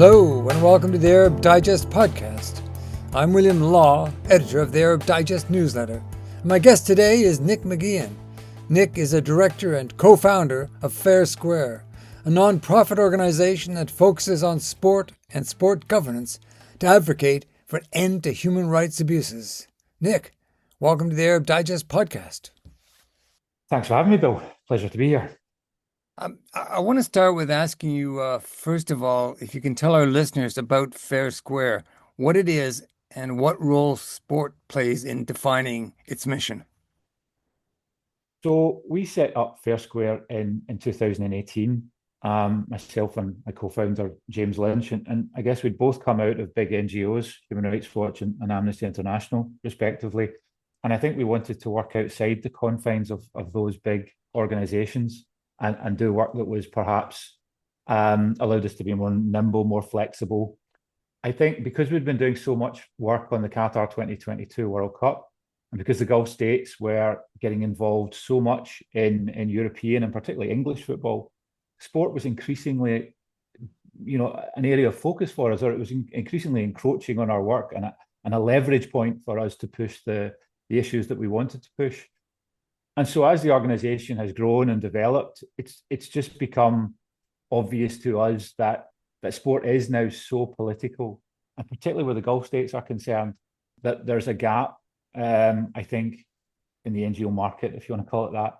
Hello, and welcome to the Arab Digest podcast. I'm William Law, editor of the Arab Digest newsletter. My guest today is Nick McGeehan. Nick is a director and co-founder of FairSquare, a non-profit organization that focuses on sport and sport governance to advocate for an end to human rights abuses. Nick, welcome to the Arab Digest podcast. Thanks for having me, Bill. Pleasure to be here. I want to start with asking you, first of all, if you can tell our listeners about FairSquare, what it is and what role sport plays in defining its mission. So we set up FairSquare in 2018, myself and my co-founder, James Lynch, and I guess we'd both come out of big NGOs, Human Rights Watch and Amnesty International, respectively. And I think we wanted to work outside the confines of those big organizations and do work that was perhaps allowed us to be more nimble, more flexible. I think because we'd been doing so much work on the Qatar 2022 World Cup, and because the Gulf states were getting involved so much in European and particularly English football, sport was increasingly, an area of focus for us, or it was increasingly encroaching on our work and a leverage point for us to push the issues that we wanted to push. And so as the organization has grown and developed, it's just become obvious to us that sport is now so political, and particularly where the Gulf states are concerned, that there's a gap, I think, in the NGO market, if you want to call it that,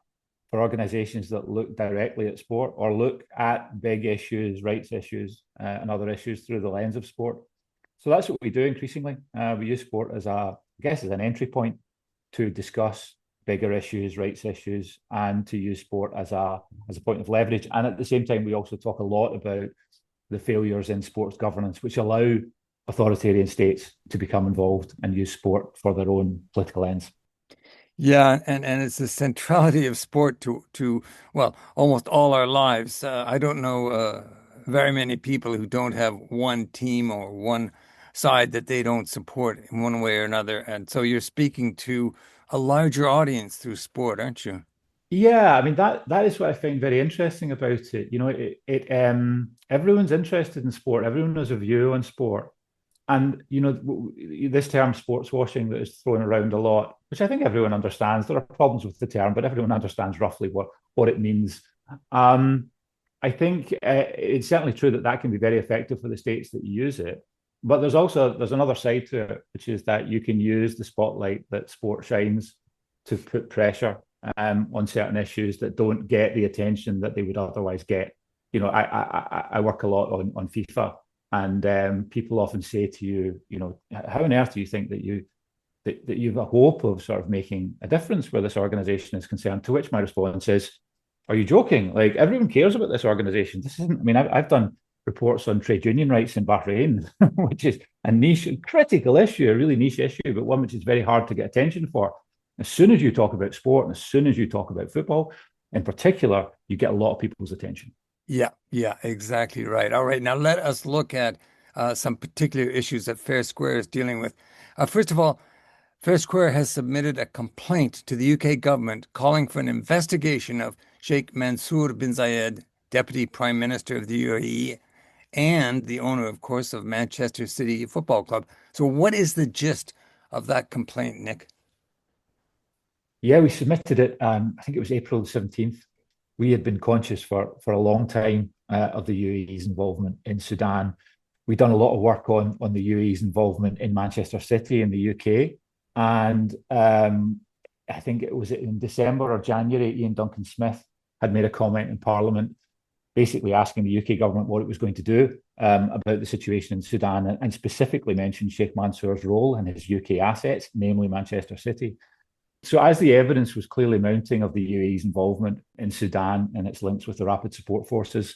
for organizations that look directly at sport or look at big issues, rights issues, and other issues through the lens of sport. So that's what we do increasingly. We use sport as as an entry point to discuss bigger issues, rights issues, and to use sport as a point of leverage. And at the same time, we also talk a lot about the failures in sports governance, which allow authoritarian states to become involved and use sport for their own political ends. Yeah, and it's the centrality of sport to almost all our lives. I don't know very many people who don't have one team or one side that they don't support in one way or another. And so you're speaking to a larger audience through sport, aren't you? Yeah, I mean that is what I find very interesting about it. Everyone's interested in sport. Everyone has a view on sport, and this term sports washing that is thrown around a lot, which I think everyone understands. There are problems with the term, but everyone understands roughly what it means. I think it's certainly true that can be very effective for the states that use it. But there's another side to it, which is that you can use the spotlight that sport shines to put pressure on certain issues that don't get the attention that they would otherwise get. I work a lot on FIFA, and people often say to you, how on earth do you think that you have a hope of sort of making a difference where this organization is concerned? To which my response is, are you joking? Like, everyone cares about this organization. This isn't. I mean, I've done reports on trade union rights in Bahrain, which is a niche, critical issue, a really niche issue, but one which is very hard to get attention for. As soon as you talk about sport, and as soon as you talk about football in particular, you get a lot of people's attention. Yeah, exactly right. All right, now let us look at some particular issues that FairSquare is dealing with. First of all, FairSquare has submitted a complaint to the UK government calling for an investigation of Sheikh Mansour bin Zayed, Deputy Prime Minister of the UAE, and the owner, of course, of Manchester City Football Club. So what is the gist of that complaint, Nick? Yeah, we submitted it, I think it was April the 17th. We had been conscious for a long time of the UAE's involvement in Sudan. We'd done a lot of work on the UAE's involvement in Manchester City in the UK. And I think it was in December or January, Ian Duncan Smith had made a comment in Parliament basically asking the UK government what it was going to do about the situation in Sudan, and specifically mentioned Sheikh Mansour's role and his UK assets, namely Manchester City. So as the evidence was clearly mounting of the UAE's involvement in Sudan and its links with the Rapid Support Forces,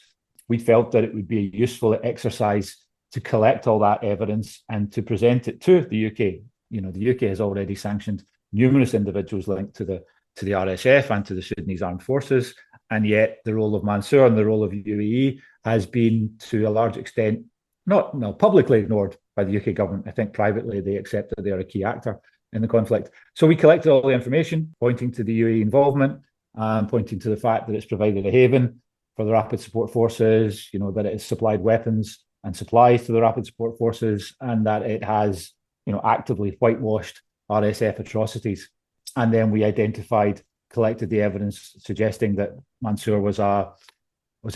we felt that it would be a useful exercise to collect all that evidence and to present it to the UK. The UK has already sanctioned numerous individuals linked to the RSF and to the Sudanese armed forces. And yet the role of Mansour and the role of UAE has been, to a large extent, not publicly ignored by the UK government. I think privately they accept that they are a key actor in the conflict. So we collected all the information pointing to the UAE involvement, pointing to the fact that it's provided a haven for the Rapid Support Forces, that it has supplied weapons and supplies to the Rapid Support Forces, and that it has, actively whitewashed RSF atrocities. And then we collected the evidence suggesting that Mansour was a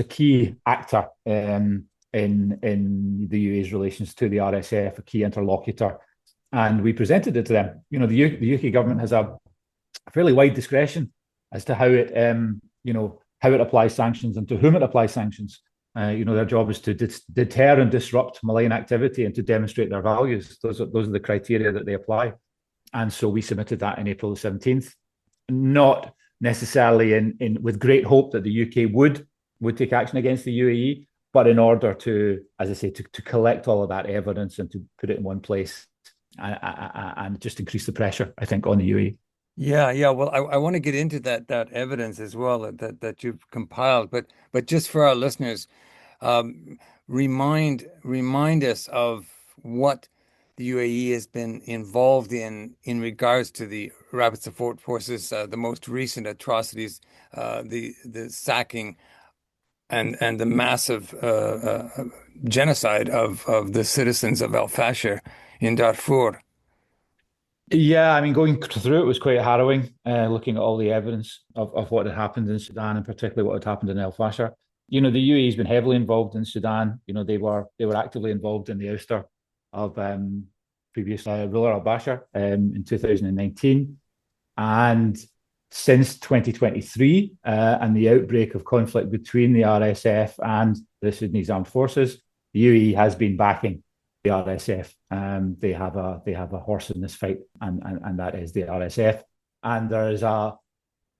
key actor in the UAE's relations to the RSF, a key interlocutor, and we presented it to them. The UK government has a fairly wide discretion as to how it applies sanctions and to whom it applies sanctions. Their job is to deter and disrupt malign activity and to demonstrate their values. Those are the criteria that they apply. And so we submitted that in April the 17th, not necessarily with great hope that the UK would take action against the UAE, but in order to, as I say, to collect all of that evidence and to put it in one place and just increase the pressure, I think, on the UAE. Yeah. Well, I want to get into that evidence as well that you've compiled, but just for our listeners, remind us of what the UAE has been involved in regards to the Rapid Support Forces, the most recent atrocities, the sacking and the massive genocide of the citizens of Al Fasher in Darfur. Yeah, I mean, going through it was quite harrowing, looking at all the evidence of what had happened in Sudan, and particularly what had happened in El Fasher. The UAE has been heavily involved in Sudan. They were actively involved in the ouster of previous ruler al-Bashir in 2019. And since 2023 and the outbreak of conflict between the RSF and the Sudanese Armed Forces, the UAE has been backing the RSF. They have a horse in this fight, and that is the RSF. And there is a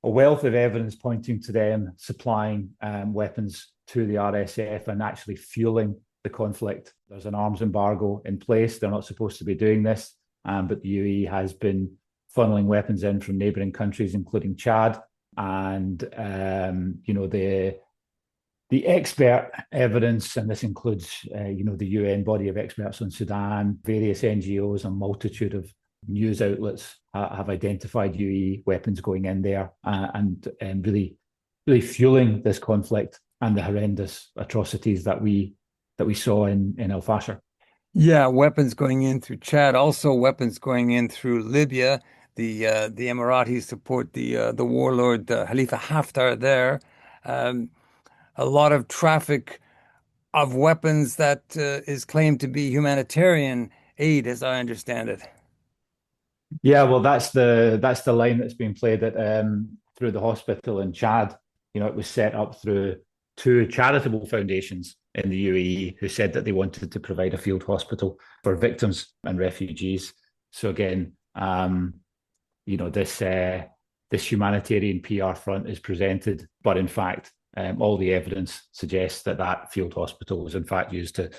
wealth of evidence pointing to them supplying weapons to the RSF and actually fueling the conflict. There's an arms embargo in place. They're not supposed to be doing this, but the UAE has been funneling weapons in from neighbouring countries, including Chad. And the expert evidence, and this includes the UN body of experts on Sudan, various NGOs, a multitude of news outlets have identified UAE weapons going in there and really fueling this conflict and the horrendous atrocities that we saw in El Fasher. Yeah, weapons going in through Chad, also weapons going in through Libya. The Emiratis support the warlord Khalifa Haftar there. A lot of traffic of weapons that is claimed to be humanitarian aid, as I understand it. Yeah, well, that's the line that's being played at through the hospital in Chad. It was set up through two charitable foundations in the UAE who said that they wanted to provide a field hospital for victims and refugees. So again, this humanitarian PR front is presented, but in fact, all the evidence suggests that field hospital was in fact used to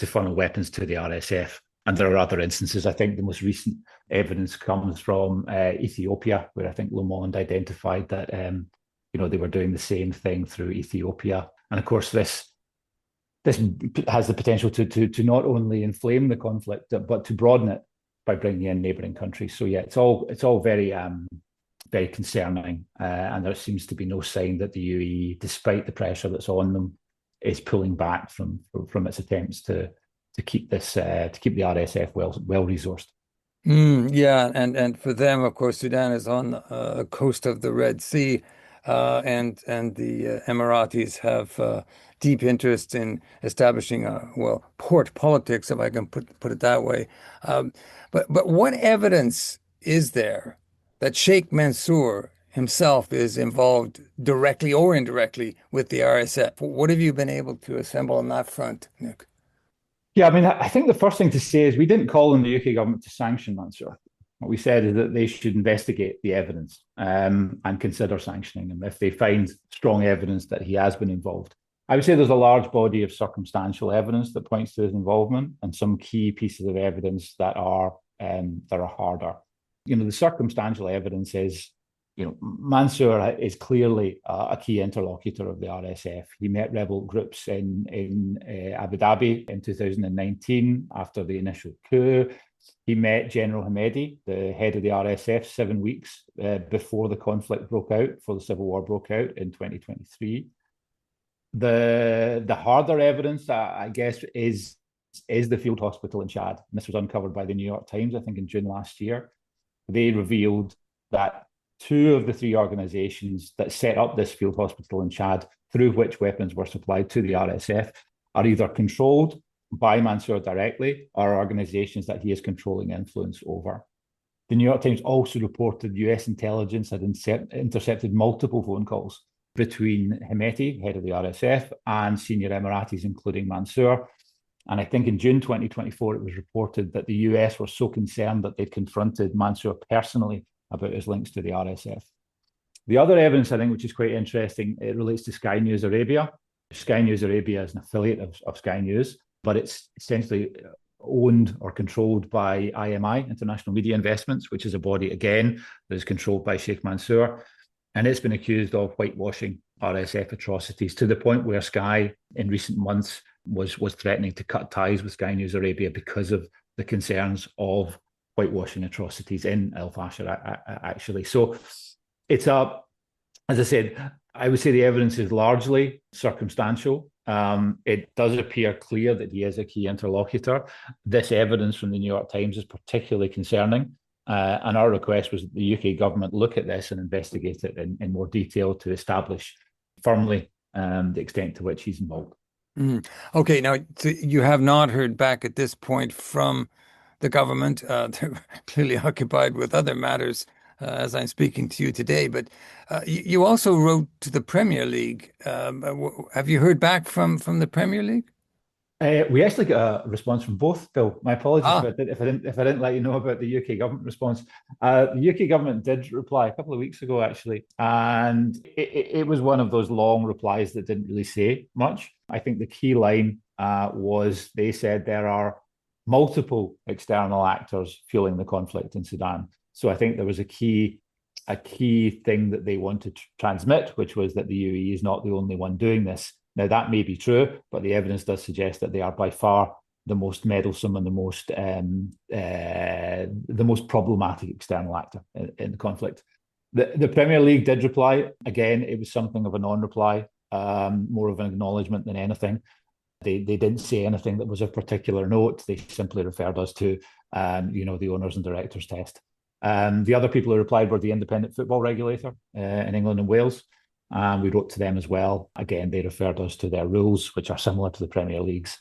funnel weapons to the RSF. And there are other instances. I think the most recent evidence comes from Ethiopia, where I think Le Monde identified that they were doing the same thing through Ethiopia. And of course, this has the potential to not only inflame the conflict, but to broaden it by bringing in neighbouring countries. So yeah, it's all very very concerning, and there seems to be no sign that the UAE, despite the pressure that's on them, is pulling back from its attempts to keep the RSF well resourced. Yeah, and for them, of course, Sudan is on the coast of the Red Sea, and the Emiratis have deep interest in establishing port politics, if I can put it that way. But what evidence is there that Sheikh Mansour himself is involved directly or indirectly with the RSF? What have you been able to assemble on that front, Nick? Yeah, I mean, I think the first thing to say is we didn't call on the UK government to sanction Mansour. What we said is that they should investigate the evidence and consider sanctioning him if they find strong evidence that he has been involved. I would say there's a large body of circumstantial evidence that points to his involvement and some key pieces of evidence that are harder. The circumstantial evidence is, Mansour is clearly a key interlocutor of the RSF. He met rebel groups in Abu Dhabi in 2019 after the initial coup. He met General Hamedi, the head of the RSF, 7 weeks before the conflict broke out, before the civil war broke out in 2023. The harder evidence, I guess, is is the field hospital in Chad. And this was uncovered by the New York Times, I think, in June last year. They revealed that two of the three organizations that set up this field hospital in Chad, through which weapons were supplied to the RSF, are either controlled by Mansour directly or organizations that he has controlling influence over. The New York Times also reported US intelligence had intercepted multiple phone calls between Hemeti, head of the RSF, and senior Emiratis, including Mansour. And I think in June 2024, it was reported that the US were so concerned that they'd confronted Mansour personally about his links to the RSF. The other evidence, I think, which is quite interesting, it relates to Sky News Arabia. Sky News Arabia is an affiliate of Sky News, but it's essentially owned or controlled by IMI, International Media Investments, which is a body, again, that is controlled by Sheikh Mansour. And it's been accused of whitewashing RSF atrocities to the point where Sky, in recent months, was threatening to cut ties with Sky News Arabia because of the concerns of whitewashing atrocities in Al Fasher, actually. So it's as I said, I would say the evidence is largely circumstantial. It does appear clear that he is a key interlocutor. This evidence from the New York Times is particularly concerning. And our request was that the UK government look at this and investigate it in more detail to establish firmly the extent to which he's involved. Mm. Okay, now so you have not heard back at this point from the government. They're clearly occupied with other matters as I'm speaking to you today. But you also wrote to the Premier League. Have you heard back from the Premier League? We actually got a response from both, Phil. My apologies Ah, if I didn't let you know about the UK government response. The UK government did reply a couple of weeks ago, actually, and it was one of those long replies that didn't really say much. I think the key line was they said there are multiple external actors fueling the conflict in Sudan. So I think there was a key thing that they wanted to transmit, which was that the UAE is not the only one doing this. Now, that may be true, but the evidence does suggest that they are by far the most meddlesome and the most problematic external actor in the conflict. The Premier League did reply. Again, it was something of a non-reply, more of an acknowledgement than anything. They didn't say anything that was of particular note. They simply referred us to, the owners and directors test. The other people who replied were the independent football regulator in England and Wales. We wrote to them as well. Again, they referred us to their rules, which are similar to the Premier League's.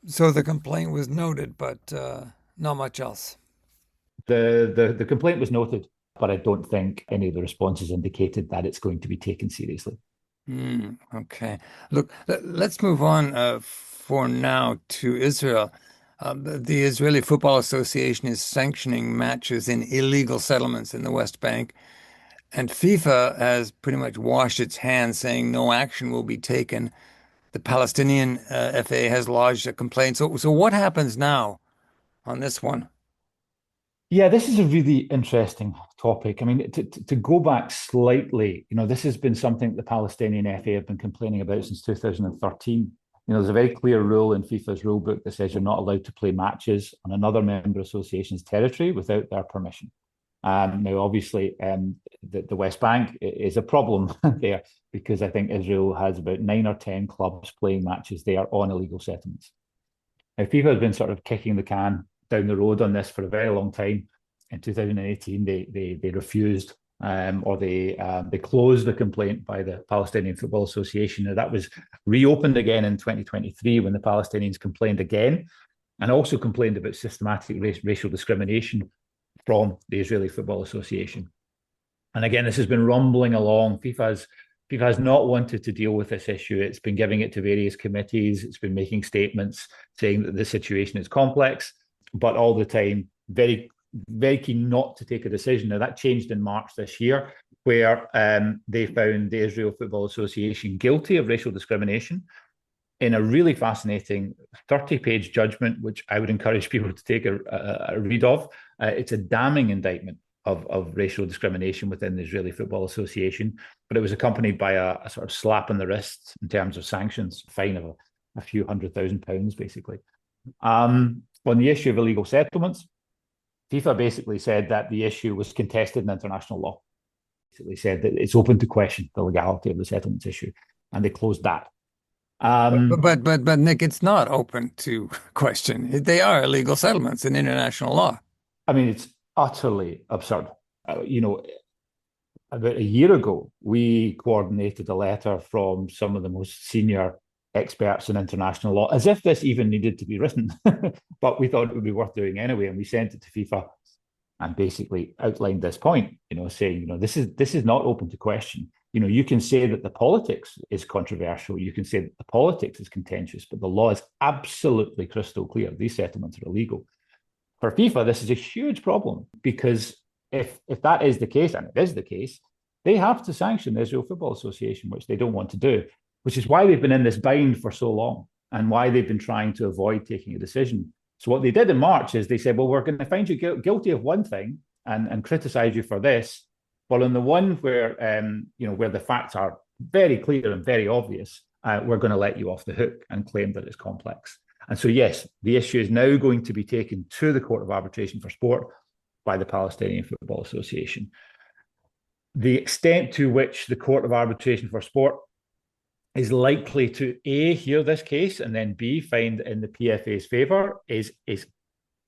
so the complaint was noted, but not much else. The complaint was noted, but I don't think any of the responses indicated that it's going to be taken seriously. Okay. Look, let's move on for now to Israel. The Israeli Football Association is sanctioning matches in illegal settlements in the West Bank. And FIFA has pretty much washed its hands, saying no action will be taken. The Palestinian FA has lodged a complaint. So what happens now on this one? Yeah, this is a really interesting topic. I mean, to go back slightly, this has been something the Palestinian FA have been complaining about since 2013. There's a very clear rule in FIFA's rule book that says you're not allowed to play matches on another member association's territory without their permission. Now, obviously, the West Bank is a problem there because I think Israel has about 9 or 10 clubs playing matches there on illegal settlements. Now, FIFA has been sort of kicking the can down the road on this for a very long time. In 2018, they refused or they closed the complaint by the Palestinian Football Association. Now, that was reopened again in 2023 when the Palestinians complained again and also complained about systematic racial discrimination from the Israeli Football Association. And again, this has been rumbling along. FIFA has not wanted to deal with this issue. It's been giving it to various committees. It's been making statements saying that the situation is complex, but all the time very, very keen not to take a decision. Now, that changed in March this year, where they found the Israel Football Association guilty of racial discrimination in a really fascinating 30-page judgment, which I would encourage people to take a read of. It's a damning indictment of racial discrimination within the Israeli Football Association, but it was accompanied by a sort of slap on the wrist in terms of sanctions, a fine of a few £100,000, basically. On the issue of illegal settlements, FIFA basically said that the issue was contested in international law. Basically said that it's open to question the legality of the settlements issue, and they closed that. But Nick, it's not open to question. They are illegal settlements in international law. I mean, it's utterly absurd. You know, about a year ago, we coordinated a letter from some of the most senior experts in international law, as if this even needed to be written. But we thought it would be worth doing anyway, and we sent it to FIFA and basically outlined this point. Saying this is not open to question. You can say that the politics is controversial. You can say that the politics is contentious, but the law is absolutely crystal clear. These settlements are illegal. For FIFA, this is a huge problem because if that is the case, and it is the case, they have to sanction the Israel Football Association, which they don't want to do, which is why they've been in this bind for so long and why they've been trying to avoid taking a decision. So what they did in March is they said, well, we're going to find you guilty of one thing and criticize you for this. But on the one where where the facts are very clear and very obvious, we're going to let you off the hook and claim that it's complex. And so, yes, the issue is now going to be taken to the Court of Arbitration for Sport by the Palestinian Football Association. The extent to which the Court of Arbitration for Sport is likely to A, hear this case and then B, find in the PFA's favour is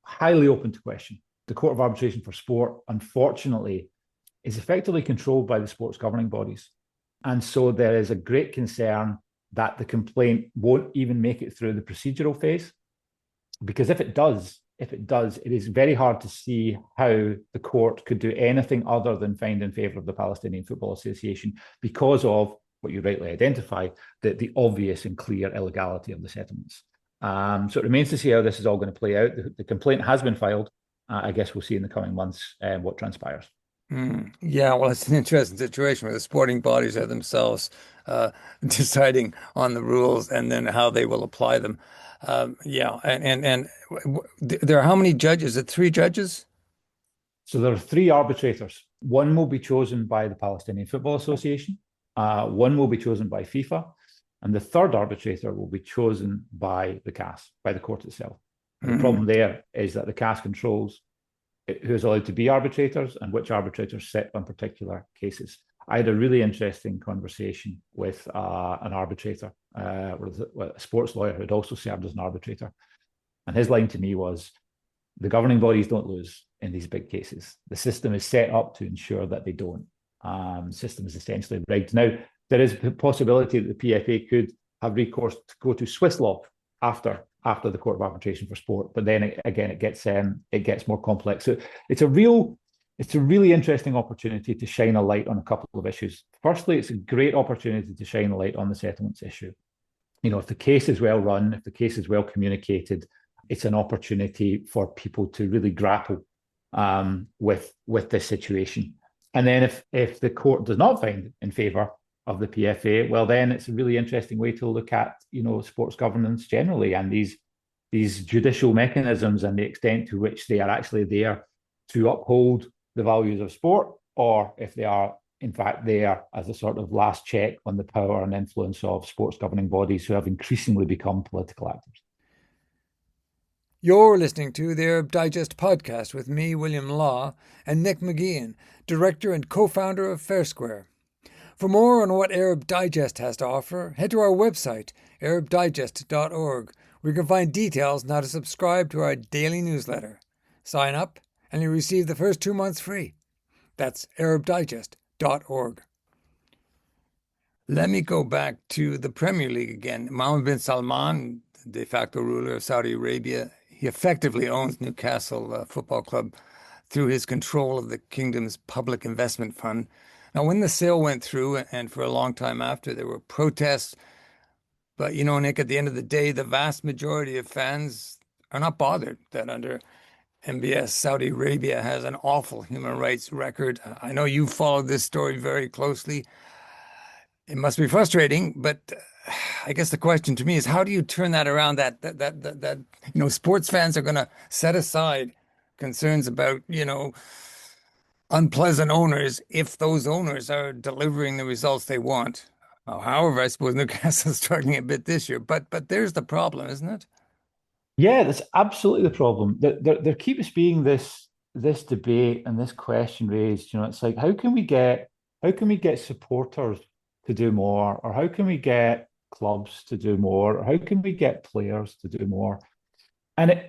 highly open to question. The Court of Arbitration for Sport, unfortunately, is effectively controlled by the sports governing bodies. And so there is a great concern that the complaint won't even make it through the procedural phase. Because if it does, it is very hard to see how the court could do anything other than find in favour of the Palestinian Football Association because of what you rightly identify, the obvious and clear illegality of the settlements. So it remains to see how this is all going to play out. The complaint has been filed. I guess we'll see in the coming months what transpires. Yeah, well, it's an interesting situation where the sporting bodies are themselves deciding on the rules and then how they will apply them. Yeah, and there are how many judges? Is it three judges? So there are three arbitrators. One will be chosen by the Palestinian Football Association. One will be chosen by FIFA. And the third arbitrator will be chosen by the CAS, by the court itself. The problem there is that the CAS controls who is allowed to be arbitrators and which arbitrators sit on particular cases. I had a really interesting conversation with an arbitrator, a sports lawyer who had also served as an arbitrator. And his line to me was, the governing bodies don't lose in these big cases. The system is set up to ensure that they don't. The system is essentially rigged. Now, there is a possibility that the PFA could have recourse to go to Swiss law after the Court of Arbitration for Sport, but then it gets more complex. So it's a really interesting opportunity to shine a light on a couple of issues. Firstly, it's a great opportunity to shine a light on the settlements issue. If the case is well run, if the case is well communicated, it's an opportunity for people to really grapple with this situation. And then if the court does not find in favour of the PFA, well, then it's a really interesting way to look at sports governance generally and these judicial mechanisms and the extent to which they are actually there to uphold the values of sport, or if they are in fact there as a sort of last check on the power and influence of sports governing bodies who have increasingly become political actors. You're listening to the Arab Digest podcast with me, William Law, and Nick McGeehan, director and co-founder of FairSquare. For more on what Arab Digest has to offer, head to our website, arabdigest.org, where you can find details on how to subscribe to our daily newsletter. Sign up and you'll receive the first 2 months free. That's arabdigest.org. Let me go back to the Premier League again. Mohammed bin Salman, de facto ruler of Saudi Arabia, he effectively owns Newcastle Football Club through his control of the kingdom's public investment fund. Now, when the sale went through, and for a long time after, there were protests. But, Nick, at the end of the day, the vast majority of fans are not bothered that under MBS, Saudi Arabia has an awful human rights record. I know you followed this story very closely. It must be frustrating, but I guess the question to me is, how do you turn that around? That sports fans are going to set aside concerns about unpleasant owners if those owners are delivering the results they want. However, I suppose Newcastle's struggling a bit this year, but there's the problem, isn't it? Yeah, that's absolutely the problem. There keeps being this debate and this question raised. It's like how can we get supporters to do more, or how can we get clubs to do more? How can we get players to do more? And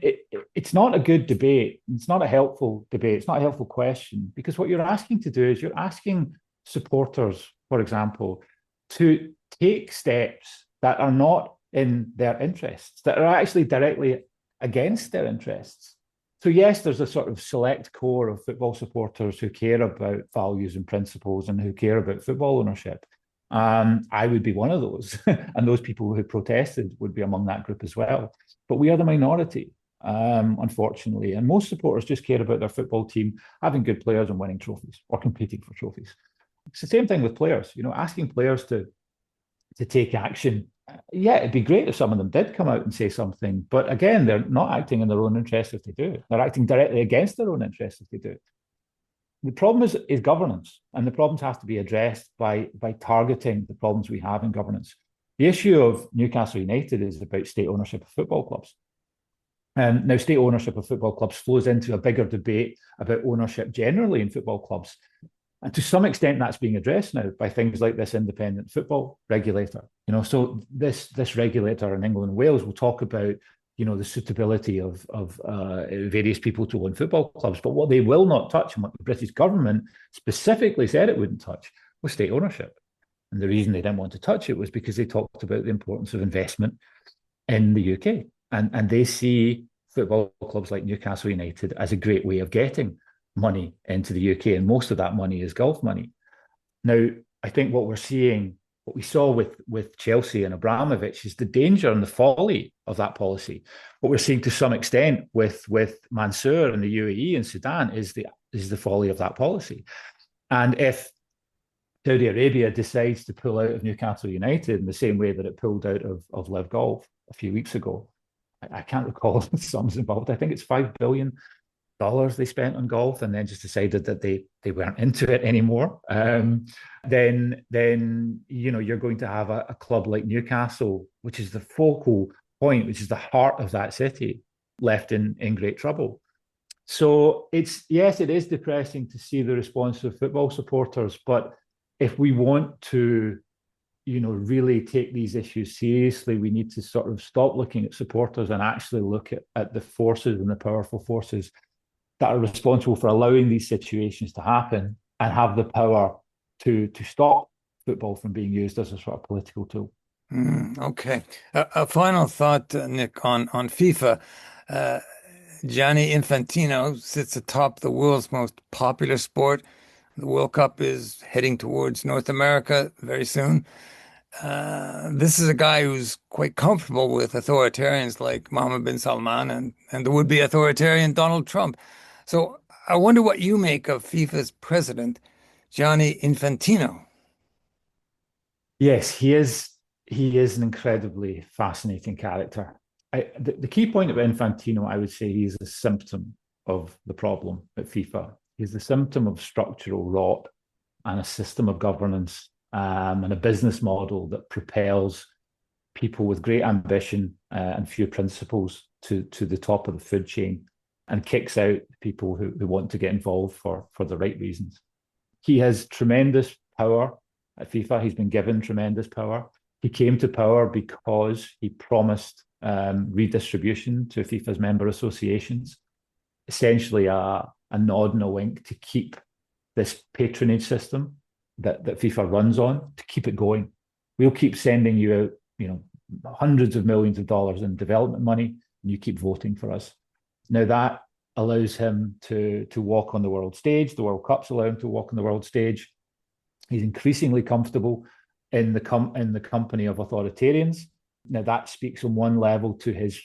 it's not a good debate. It's not a helpful debate. It's not a helpful question, because what you're asking to do is you're asking supporters, for example, to take steps that are not in their interests, that are actually directly against their interests. So yes, there's a sort of select core of football supporters who care about values and principles and who care about football ownership. I would be one of those, and those people who protested would be among that group as well. But we are the minority, unfortunately, and most supporters just care about their football team having good players and winning trophies or competing for trophies. It's the same thing with players, asking players to take action. Yeah, it'd be great if some of them did come out and say something, but again, they're not acting in their own interest if they do. They're acting directly against their own interest if they do. The problem is governance, and the problems have to be addressed by targeting the problems we have in governance. The issue of Newcastle United is about state ownership of football clubs. Now, state ownership of football clubs flows into a bigger debate about ownership generally in football clubs. And to some extent, that's being addressed now by things like this independent football regulator. So this regulator in England and Wales will talk about, the suitability of various people to own football clubs. But what they will not touch, and what the British government specifically said it wouldn't touch, was state ownership. And the reason they didn't want to touch it was because they talked about the importance of investment in the UK. And they see football clubs like Newcastle United as a great way of getting money into the UK. And most of that money is Gulf money. Now, I think what we saw with Chelsea and Abramovich is the danger and the folly of that policy. What we're seeing to some extent with Mansour and the UAE and Sudan is the folly of that policy. And if Saudi Arabia decides to pull out of Newcastle United in the same way that it pulled out of Live Golf a few weeks ago, I can't recall the sums involved. I think it's $5 billion they spent on golf, and then just decided that they weren't into it anymore. Then you're going to have a club like Newcastle, which is the focal point, which is the heart of that city, left in great trouble. So it is depressing to see the response of football supporters, but if we want to really take these issues seriously, we need to sort of stop looking at supporters and actually look at the forces and the powerful forces that are responsible for allowing these situations to happen, and have the power to stop football from being used as a sort of political tool. Okay. A final thought, Nick, on FIFA. Gianni Infantino sits atop the world's most popular sport. The World Cup is heading towards North America very soon. This is a guy who's quite comfortable with authoritarians like Mohammed bin Salman and the would-be authoritarian Donald Trump. So I wonder what you make of FIFA's president, Gianni Infantino. Yes, he is. He is an incredibly fascinating character. The key point about Infantino, I would say, he's a symptom of the problem at FIFA. He's the symptom of structural rot and a system of governance and a business model that propels people with great ambition and few principles to the top of the food chain, and kicks out people who want to get involved for the right reasons. He has tremendous power at FIFA. He's been given tremendous power. He came to power because he promised redistribution to FIFA's member associations, essentially a nod and a wink to keep this patronage system that FIFA runs on, to keep it going. We'll keep sending you out, hundreds of millions of dollars in development money, and you keep voting for us. Now that allows him to walk on the world stage. The World Cups allow him to walk on the world stage. He's increasingly comfortable in the company of authoritarians. Now that speaks on one level to his,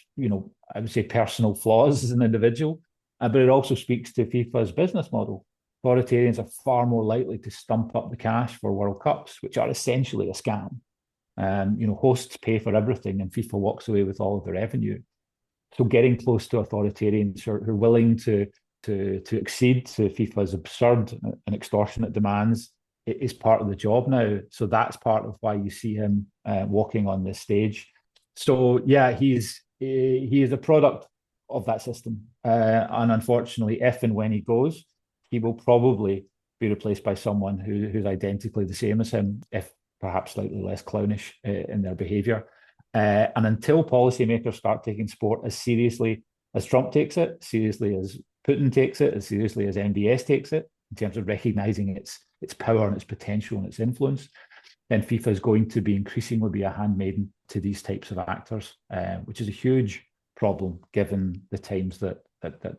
I would say, personal flaws as an individual, but it also speaks to FIFA's business model. Authoritarians are far more likely to stump up the cash for World Cups, which are essentially a scam. Hosts pay for everything, and FIFA walks away with all of the revenue. So getting close to authoritarians who are willing to accede to FIFA's absurd and extortionate demands is part of the job now. So that's part of why you see him walking on this stage. So yeah, he is a product of that system, and unfortunately, if and when he goes, he will probably be replaced by someone who's identically the same as him, if perhaps slightly less clownish in their behaviour. And until policymakers start taking sport as seriously as Trump takes it, seriously as Putin takes it, as seriously as MBS takes it, in terms of recognising its power and its potential and its influence, then FIFA is going to be increasingly be a handmaiden to these types of actors, which is a huge problem given the times that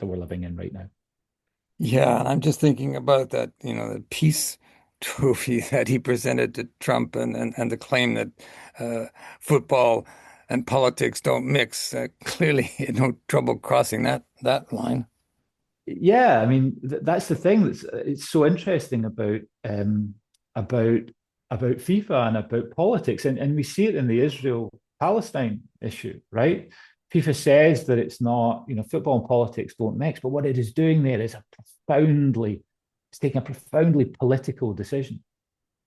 we're living in right now. Yeah, and I'm just thinking about that, the peace trophy that he presented to Trump and the claim that uh, football and politics don't mix. Clearly, he had no trouble crossing that line. Yeah, I mean that's the thing that's it's so interesting about about FIFA and about politics, and we see it in the Israel-Palestine issue, right? FIFA says that it's not, football and politics don't mix, but what it is doing there is it's taking a profoundly political decision.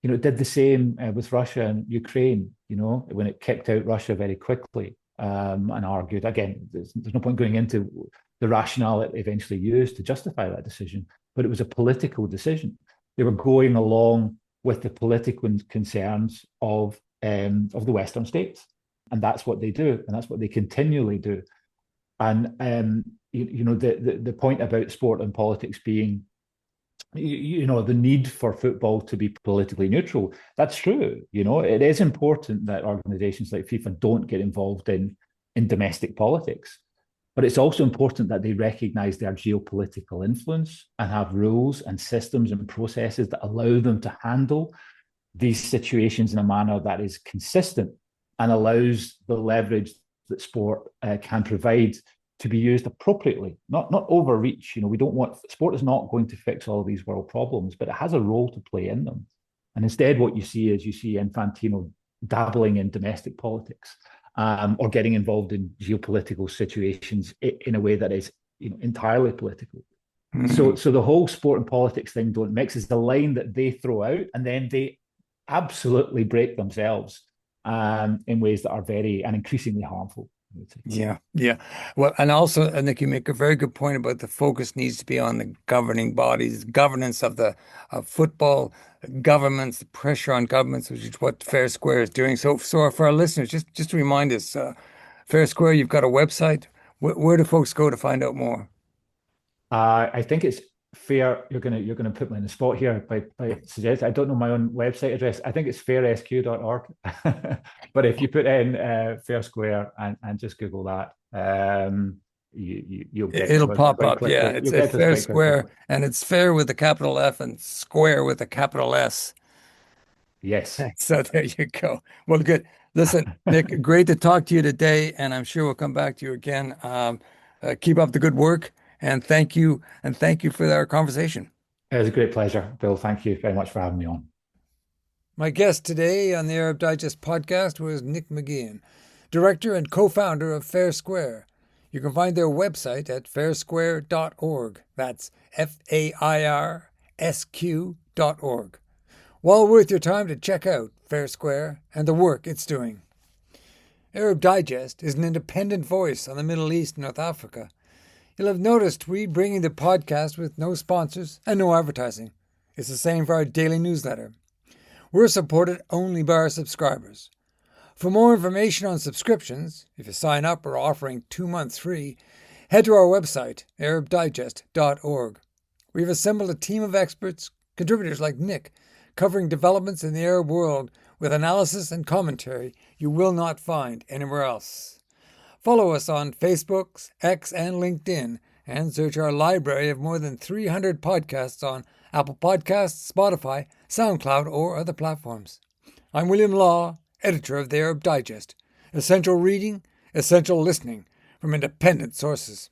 It did the same with Russia and Ukraine, when it kicked out Russia very quickly, and argued, again, there's no point going into the rationale it eventually used to justify that decision, but it was a political decision. They were going along with the political concerns of the Western states. And that's what they do, and that's what they continually do. And the point about sport and politics being the need for football to be politically neutral, that's true. It is important that organizations like FIFA don't get involved in domestic politics, but it's also important that they recognize their geopolitical influence and have rules and systems and processes that allow them to handle these situations in a manner that is consistent and allows the leverage that sport can provide to be used appropriately, not overreach. We don't want, sport is not going to fix all these world problems, but it has a role to play in them. And instead, what you see Infantino dabbling in domestic politics, or getting involved in geopolitical situations in a way that is, entirely political. Mm-hmm. So the whole sport and politics thing don't mix is the line that they throw out, and then they absolutely break themselves in ways that are very and increasingly harmful. Yeah, yeah. Well, and also, Nick, you make a very good point about the focus needs to be on the governing bodies, governance of the of football, governments, the pressure on governments, which is what FairSquare is doing. So for our listeners, just to remind us, FairSquare, you've got a website. Where do folks go to find out more? I think it's fair. You're gonna put me in the spot here by suggest. I don't know my own website address. I think it's fairsq.org. But if you put in FairSquare and just Google that, you'll get It'll to us pop quite up. Yeah, quickly. it's You'll a get to us Fair quite Square, quickly. and it's fair with a capital F and square with a capital S. Yes. So there you go. Well, good. Listen, Nick, great to talk to you today, and I'm sure we'll come back to you again. Keep up the good work, and thank you for our conversation. It was a great pleasure, Bill. Thank you very much for having me on. My guest today on the Arab Digest podcast was Nick McGeehan, director and co-founder of FairSquare. You can find their website at fairsquare.org. That's FAIRSQ.org. Well worth your time to check out FairSquare and the work it's doing. Arab Digest is an independent voice on the Middle East and North Africa. You'll have noticed we bring you the podcast with no sponsors and no advertising. It's the same for our daily newsletter. We're supported only by our subscribers. For more information on subscriptions, if you sign up or offering 2 months free, head to our website, arabdigest.org. We've assembled a team of experts, contributors like Nick, covering developments in the Arab world with analysis and commentary you will not find anywhere else. Follow us on Facebook, X, and LinkedIn, and search our library of more than 300 podcasts on Apple Podcasts, Spotify, SoundCloud, or other platforms. I'm William Law, editor of the Arab Digest. Essential reading, essential listening from independent sources.